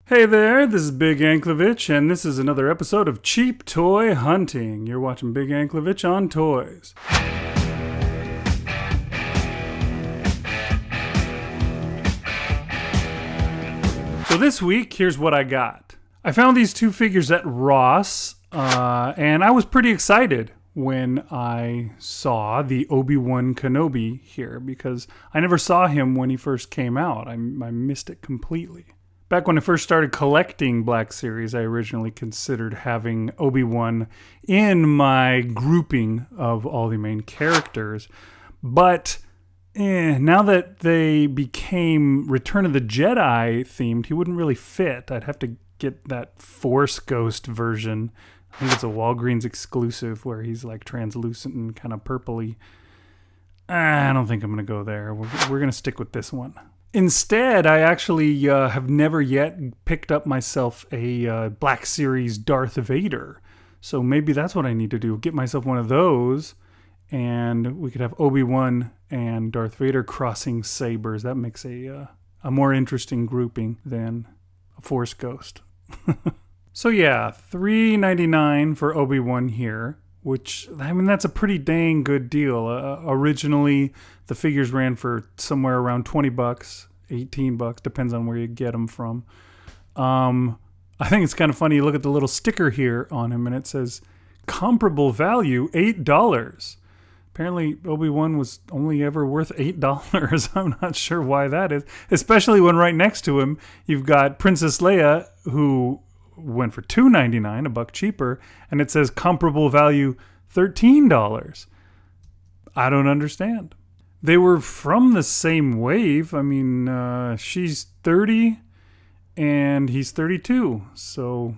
Hey there, this is Big Anklevich, and this is another episode of Cheap Toy Hunting. You're watching Big Anklevich on Toys. So this week, here's what I got. I found these two figures at Ross, and I was pretty excited when I saw the Obi-Wan Kenobi here, because I never saw him when he first came out. I missed it completely. Back when I first started collecting Black Series, I originally considered having Obi-Wan in my grouping of all the main characters. But now that they became Return of the Jedi themed, he wouldn't really fit. I'd have to get that Force Ghost version. I think it's a Walgreens exclusive where he's like translucent and kind of purpley. I don't think I'm going to go there. We're going to stick with this one. Instead, I actually have never yet picked up myself a Black Series Darth Vader. So maybe that's what I need to do. Get myself one of those, and we could have Obi-Wan and Darth Vader crossing sabers. That makes a more interesting grouping than a Force Ghost. So yeah, $3.99 for Obi-Wan here. Which, I mean, that's a pretty dang good deal. Originally, the figures ran for somewhere around $20, $18, depends on where you get them from. I think it's kind of funny. You look at the little sticker here on him, and it says, comparable value, $8. Apparently, Obi-Wan was only ever worth $8. I'm not sure why that is. Especially when right next to him, you've got Princess Leia, who went for $2.99, a buck cheaper, and it says comparable value $13. I don't understand. They were from the same wave. I mean, she's 30 and he's 32, so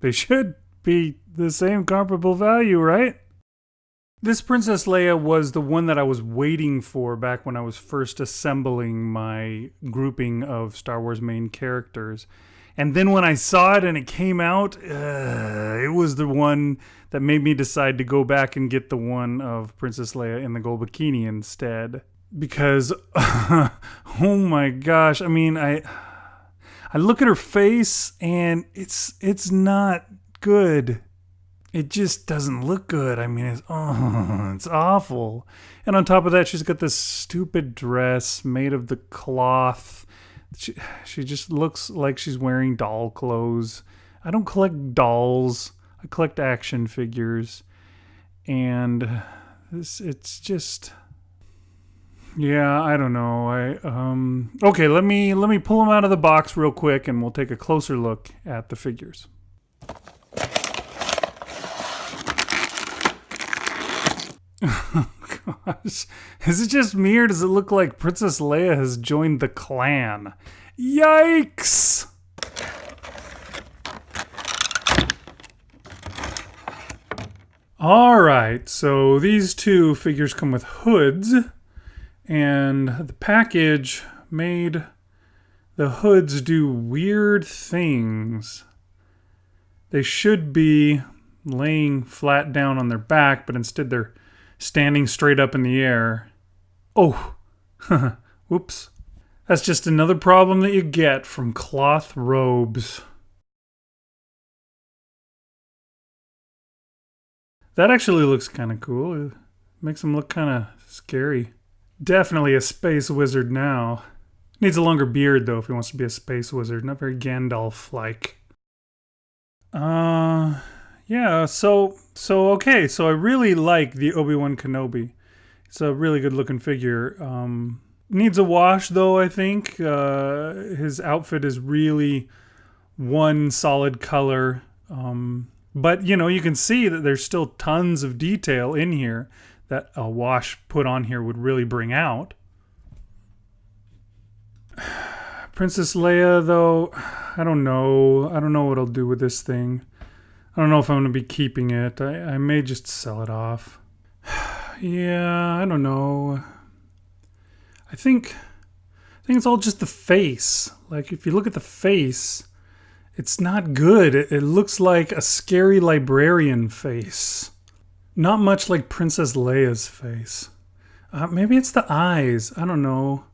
they should be the same comparable value, right? This Princess Leia was the one that I was waiting for back when I was first assembling my grouping of Star Wars main characters. And then when I saw it and it came out, it was the one that made me decide to go back and get the one of Princess Leia in the gold bikini instead. Because, oh my gosh, I mean, I look at her face and it's not good. It just doesn't look good. I mean, it's awful. And on top of that, she's got this stupid dress made of the cloth. She just looks like she's wearing doll clothes. I don't collect dolls. I collect action figures. And it's just, yeah, I don't know. Okay, let me pull them out of the box real quick and we'll take a closer look at the figures. Gosh, is it just me or does it look like Princess Leia has joined the clan? Yikes! Alright, so these two figures come with hoods, and the package made the hoods do weird things. They should be laying flat down on their back, but instead they're standing straight up in the air. Oh, whoops. That's just another problem that you get from cloth robes. That actually looks kind of cool. It makes him look kind of scary. Definitely a space wizard now. Needs a longer beard, though, if he wants to be a space wizard. Not very Gandalf-like. Yeah, so okay, so I really like the Obi-Wan Kenobi. It's a really good looking figure. Needs a wash though, I think. His outfit is really one solid color. But you know, you can see that there's still tons of detail in here that a wash put on here would really bring out. Princess Leia though, I don't know. I don't know what I'll do with this thing. I don't know if I'm going to be keeping it. I may just sell it off. Yeah, I don't know. I think it's all just the face. Like, if you look at the face, it's not good. It looks like a scary librarian face. Not much like Princess Leia's face. Maybe it's the eyes. I don't know.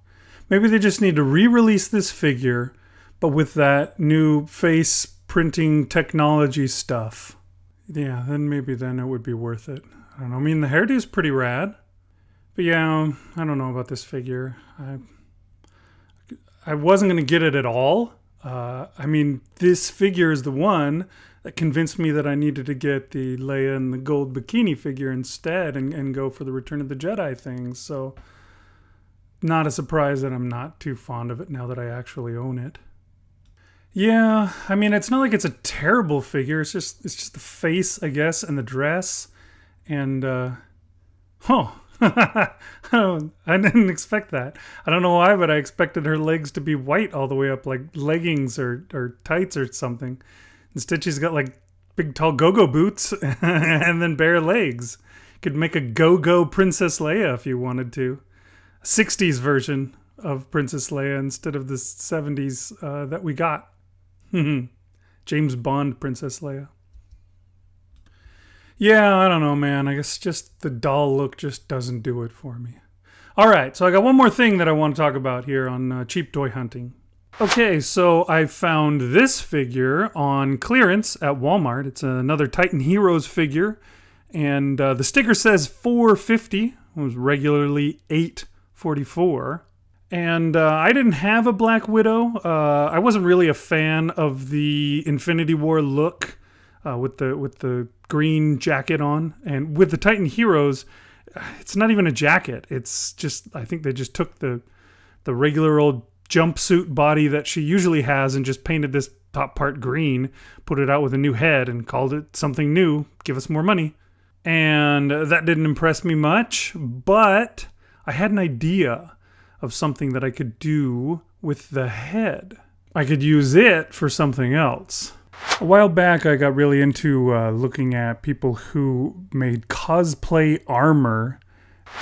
Maybe they just need to re-release this figure, but with that new face printing technology stuff. Yeah, then maybe then it would be worth it. I don't know. I mean, the hairdo is pretty rad. But yeah, I don't know about this figure. I wasn't going to get it at all. I mean, this figure is the one that convinced me that I needed to get the Leia and the gold bikini figure instead and go for the Return of the Jedi thing. So not a surprise that I'm not too fond of it now that I actually own it. Yeah, I mean, it's not like it's a terrible figure. It's just the face, I guess, and the dress. And, I didn't expect that. I don't know why, but I expected her legs to be white all the way up, like leggings or tights or something. Instead, she's got like big, tall go-go boots and then bare legs. Could make a go-go Princess Leia if you wanted to. A 60s version of Princess Leia instead of the 70s that we got. James Bond Princess Leia. Yeah, I don't know, man. I guess just the doll look just doesn't do it for me. All right, so I got one more thing that I want to talk about here on Cheap Toy Hunting. Okay, so I found this figure on clearance at Walmart. It's another Titan Heroes figure, and the sticker says $4.50. It was regularly $8.44. And I didn't have a Black Widow. I wasn't really a fan of the Infinity War look with the green jacket on. And with the Titan Heroes, it's not even a jacket. It's just, I think they just took the regular old jumpsuit body that she usually has and just painted this top part green, put it out with a new head and called it something new, give us more money. And that didn't impress me much, but I had an idea of something that I could do with the head. I could use it for something else. A while back, I got really into looking at people who made cosplay armor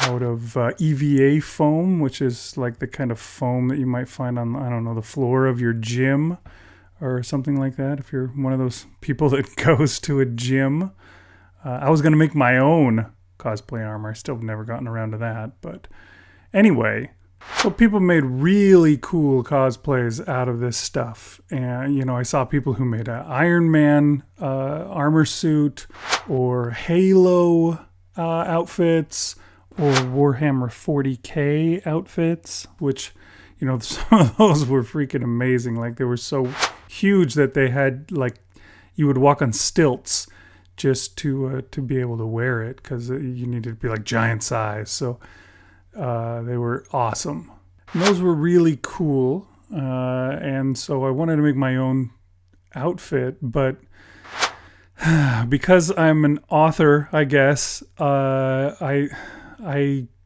out of EVA foam, which is like the kind of foam that you might find on, I don't know, the floor of your gym or something like that. If you're one of those people that goes to a gym. I was going to make my own cosplay armor. I still have never gotten around to that. But anyway, so people made really cool cosplays out of this stuff. And, you know, I saw people who made an Iron Man armor suit or Halo outfits or Warhammer 40K outfits, which, you know, some of those were freaking amazing. Like, they were so huge that they had, like, you would walk on stilts just to be able to wear it because you needed to be like giant size. So they were awesome. And those were really cool. And so I wanted to make my own outfit, but because I'm an author, I guess, I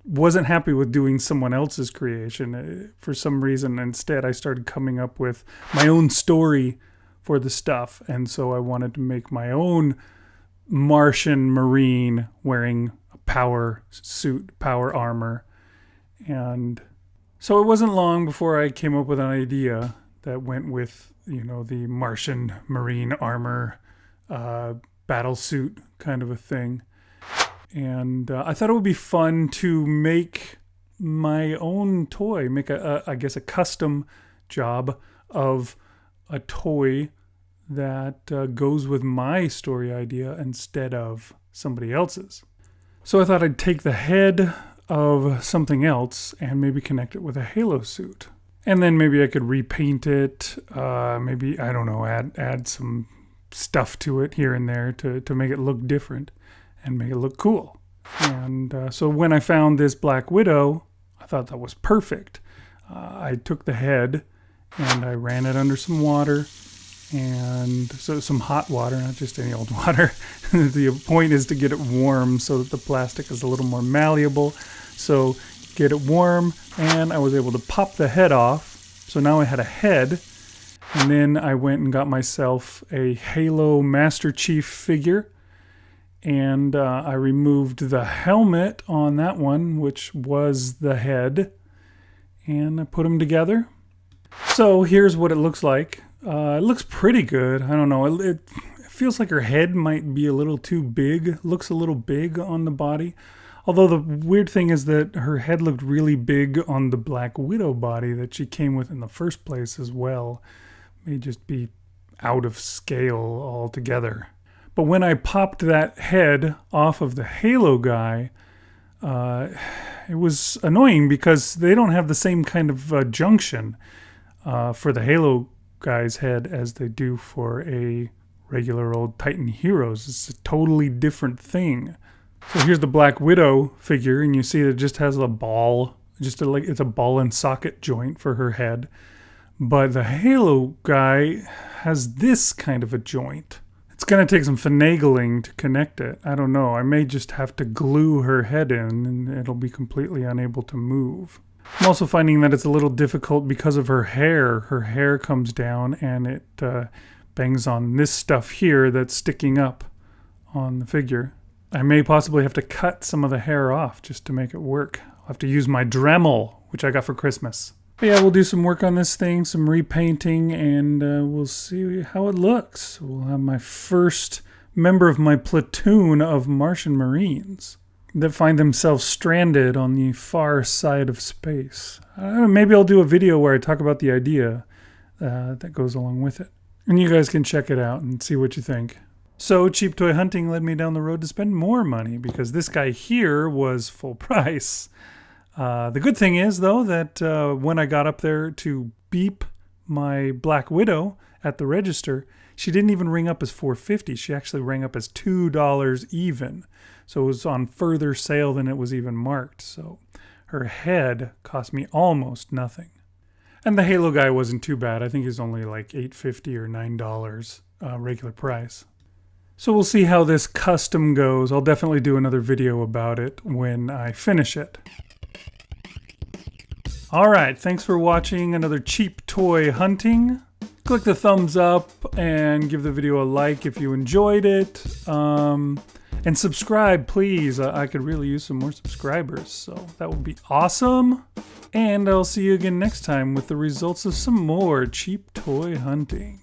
wasn't happy with doing someone else's creation. For some reason, instead, I started coming up with my own story for the stuff. And so I wanted to make my own Martian Marine wearing a power suit, power armor. And so it wasn't long before I came up with an idea that went with, you know, the Martian Marine armor battle suit kind of a thing. And I thought it would be fun to make my own toy, make I guess a custom job of a toy that goes with my story idea instead of somebody else's. So I thought I'd take the head of something else and maybe connect it with a Halo suit. And then maybe I could repaint it, maybe, I don't know, add some stuff to it here and there to make it look different and make it look cool. And so when I found this Black Widow, I thought that was perfect. I took the head and I ran it under some water, and so some hot water, not just any old water. The point is to get it warm so that the plastic is a little more malleable. So get it warm, and I was able to pop the head off. So now I had a head, and then I went and got myself a Halo Master Chief figure, and I removed the helmet on that one, which was the head, and I put them together. So here's what it looks like. It looks pretty good. I don't know. It feels like her head might be a little too big. Looks a little big on the body. Although the weird thing is that her head looked really big on the Black Widow body that she came with in the first place as well. May just be out of scale altogether. But when I popped that head off of the Halo guy, it was annoying because they don't have the same kind of junction for the Halo guy's head as they do for a regular old Titan Heroes. It's a totally different thing. So here's the Black Widow figure, and you see it just has a ball, it's a ball and socket joint for her head. But the Halo guy has this kind of a joint. It's going to take some finagling to connect it. I don't know. I may just have to glue her head in and it'll be completely unable to move. I'm also finding that it's a little difficult because of her hair. Her hair comes down and it bangs on this stuff here that's sticking up on the figure. I may possibly have to cut some of the hair off just to make it work. I'll have to use my Dremel, which I got for Christmas. But yeah, we'll do some work on this thing, some repainting, and we'll see how it looks. We'll have my first member of my platoon of Martian Marines that find themselves stranded on the far side of space. I don't know, maybe I'll do a video where I talk about the idea that goes along with it. And you guys can check it out and see what you think. So cheap toy hunting led me down the road to spend more money because this guy here was full price. The good thing is, though, that when I got up there to beep my Black Widow at the register, she didn't even ring up as $4.50. She actually rang up as $2 even. So it was on further sale than it was even marked. So her head cost me almost nothing. And the Halo guy wasn't too bad. I think he's only like $8.50 or $9 regular price. So we'll see how this custom goes. I'll definitely do another video about it when I finish it. Alright, thanks for watching another cheap toy hunting. Click the thumbs up and give the video a like if you enjoyed it. And subscribe, please. I could really use some more subscribers, so that would be awesome. And I'll see you again next time with the results of some more cheap toy hunting.